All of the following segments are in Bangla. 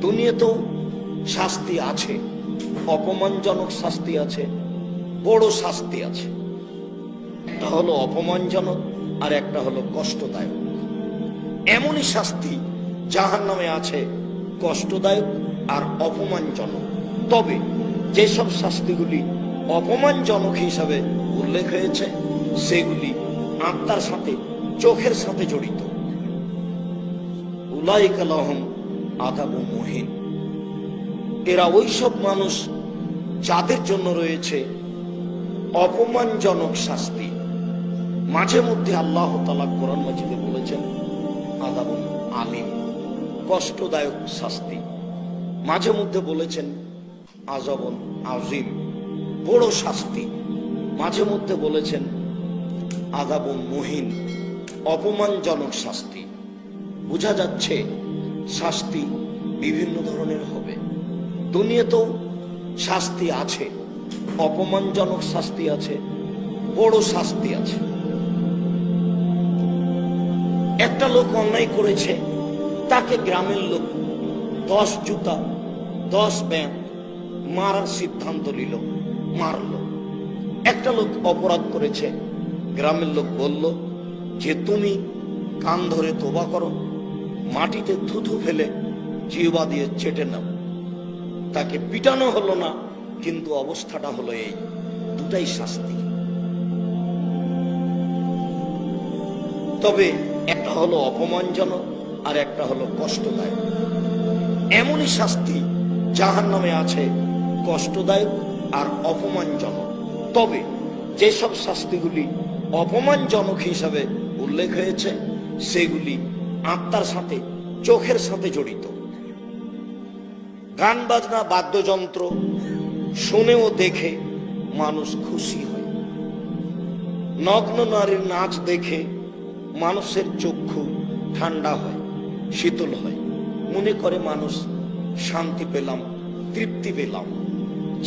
দুনিয়াতেও শাস্তি আছে, অপমানজনক শাস্তি আছে, বড় শাস্তি আছে। একটা হলো অপমানজনক আর একটা হলো কষ্টদায়ক। এমনই শাস্তি জাহান্নামে আছে, কষ্টদায়ক আর অপমানজনক। তবে যেসব শাস্তিগুলি অপমানজনক হিসাবে উল্লেখ হয়েছে সেগুলি আত্মার সাথে, চোখের সাথে জড়িত। উলাইকা লাহুম আযাবুম মুহিন, এরা ওইসব মানুষ যাদের জন্য রয়েছে অপমানজনক শাস্তি। মাঝে মধ্যে আল্লাহ তাআলা কোরআন মাজিদে বলেছেন আযাবুন আলিম, কষ্টদায়ক শাস্তি। মাঝে মধ্যে বলেছেন আযাবুন আযীম, বড় শাস্তি। মাঝে মধ্যে বলেছেন আযাবুন মুহিন, অপমানজনক শাস্তি। বোঝা যাচ্ছে শাস্তি বিভিন্ন ধরনের হবে। দুনিয়াতেও শাস্তি আছে, অপমানজনক শাস্তি আছে, বড় শাস্তি আছে। একটা লোক অন্যায় করেছে, তাকে গ্রামের লোক 10 জুতা 10 ব্যাঙ মারার সিদ্ধান্ত নিল, মারলো। একটা লোক অপরাধ করেছে, গ্রামের লোক বলল যে তুমি কান ধরে তোবা করো, মাটিতে থুথু ফেলে জিহ্বা দিয়ে চেটে নাও। তাকে পিটানো হলো না, কিন্তু অবস্থাটা হলো এই। দুটাই শাস্তি। তবে একটা হলো অপমানজনক আর একটা হলো কষ্টদায়ক। এমনই শাস্তি জাহান্নামে আছে, কষ্টদায়ক আর অপমানজনক। তবে যেসব শাস্তিগুলি অপমানজনক হিসাবে উল্লেখ হয়েছে সেগুলি আত্মার সাথে, চোখের সাথে জড়িত। গান বাজনা, বাদ্যযন্ত্র শুনে ও দেখে মানুষ খুশি হয়। নগ্ন নারীর নাচ দেখে মানুষের চক্ষু ঠান্ডা হয়, শীতল হয়। মনে করে মানুষ শান্তি পেলাম, তৃপ্তি পেলাম।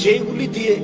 যেগুলি দিয়ে